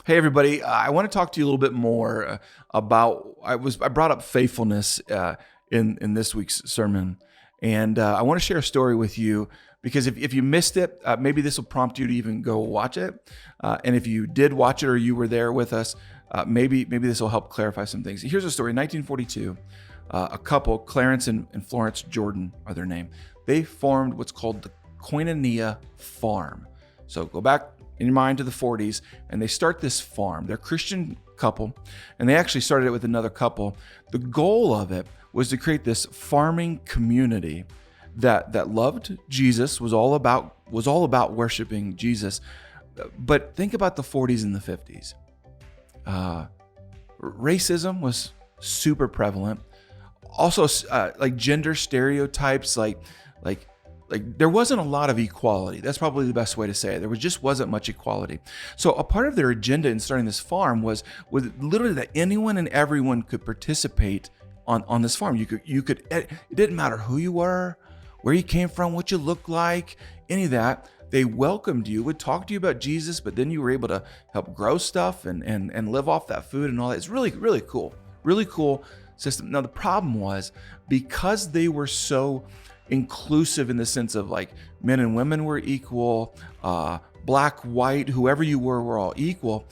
Hey everybody, I want to talk to you a little bit more about. I brought up faithfulness in this week's sermon, and I want to share a story with you because if you missed it, maybe this will prompt you to even go watch it. And if you did watch it or you were there with us, maybe this will help clarify some things. Here's a story: 1942, a couple, Clarence and Florence Jordan are their name. They formed what's called the Koinonia Farm. So go back in your mind to the 40s, and they start this farm. They're a Christian couple, and they actually started it with another couple. The goal of it was to create this farming community that loved Jesus, was all about worshiping Jesus. But think about the 40s and the 50s. Racism was super prevalent. Also, like gender stereotypes, like there wasn't a lot of equality. That's probably the best way to say it. There just wasn't much equality. So a part of their agenda in starting this farm was literally that anyone and everyone could participate on this farm. You could. It didn't matter who you were, where you came from, what you looked like, any of that. They welcomed you, would talk to you about Jesus, but then you were able to help grow stuff and live off that food and all that. It's really, really cool. Really cool system. Now the problem was, because they were so inclusive in the sense of like men and women were equal, black, white, whoever you were all equal,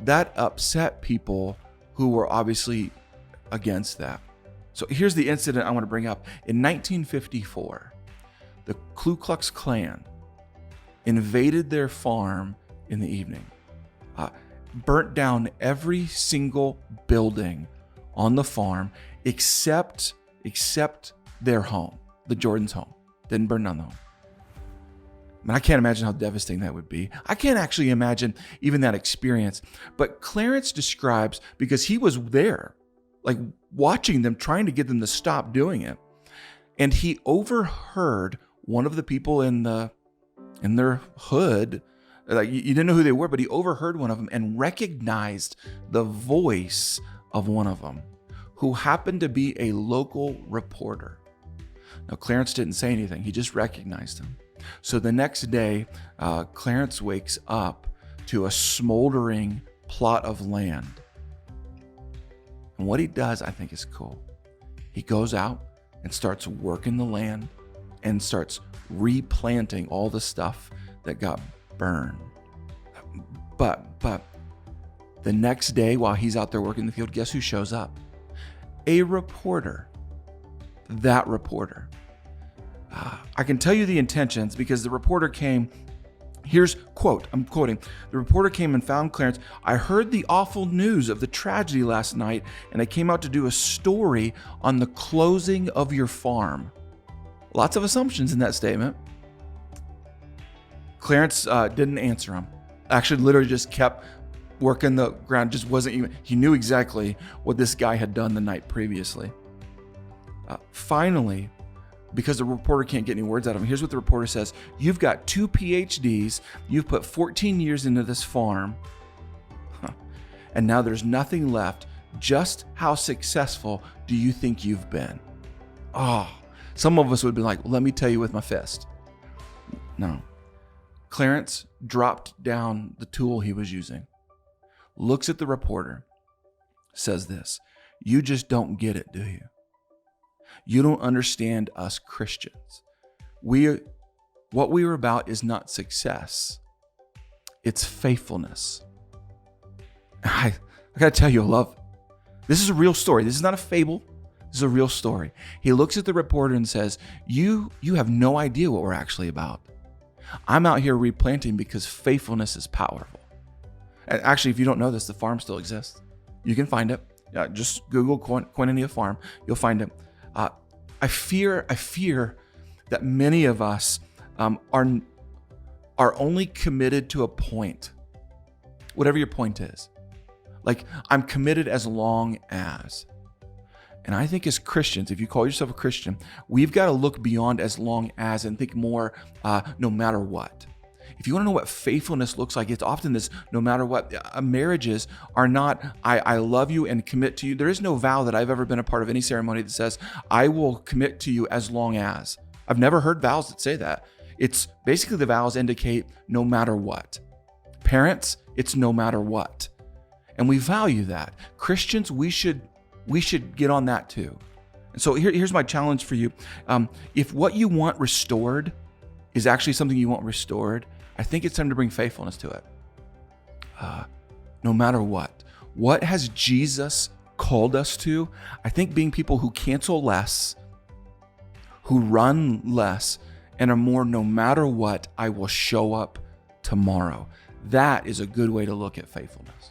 that upset people who were obviously against that. So here's the incident I want to bring up. In 1954, the Ku Klux Klan invaded their farm in the evening, burnt down every single building on the farm except their home. The Jordan's home. Didn't burn down the home. I can't imagine how devastating that would be. I can't actually imagine even that experience. But Clarence describes, because he was there, like watching them, trying to get them to stop doing it. And he overheard one of the people in their hood, like you didn't know who they were, but he overheard one of them and recognized the voice of one of them, who happened to be a local reporter. Now, Clarence didn't say anything. He just recognized him. So the next day, Clarence wakes up to a smoldering plot of land. And what he does, I think, is cool. He goes out and starts working the land and starts replanting all the stuff that got burned. But the next day, while he's out there working the field, guess who shows up? A reporter. That reporter. I can tell you the intentions because the reporter came. Here's quote, I'm quoting. The reporter came and found Clarence. I heard the awful news of the tragedy last night, and I came out to do a story on the closing of your farm. Lots of assumptions in that statement. Clarence didn't answer him. Actually, literally just kept working the ground. Just wasn't even, he knew exactly what this guy had done the night previously. Finally, because the reporter can't get any words out of him, here's what the reporter says. You've got 2 PhDs. You've put 14 years into this farm. And now there's nothing left. Just how successful do you think you've been? Oh, some of us would be like, let me tell you with my fist. No. Clarence dropped down the tool he was using, looks at the reporter, says this: you just don't get it, do you? You don't understand us Christians. What we are about is not success. It's faithfulness. I got to tell you, this is a real story. This is not a fable. This is a real story. He looks at the reporter and says, you have no idea what we're actually about. I'm out here replanting because faithfulness is powerful. And actually, if you don't know this, the farm still exists. You can find it. Just Google Koinonia Farm. You'll find it. I fear that many of us are only committed to a point, whatever your point is. Like, I'm committed as long as. And I think as Christians, if you call yourself a Christian, we've got to look beyond as long as and think more no matter what. If you want to know what faithfulness looks like, it's often this no matter what. Marriages are not, I love you and commit to you. There is no vow that I've ever been a part of any ceremony that says, I will commit to you as long as. I've never heard vows that say that. It's basically the vows indicate no matter what. Parents, it's no matter what. and we value that. Christians, we should get on that too. And so here's my challenge for you. If what you want restored is actually something you want restored, I think it's time to bring faithfulness to it. No matter what has Jesus called us to? I think being people who cancel less, who run less, and are more, no matter what, I will show up tomorrow. That is a good way to look at faithfulness.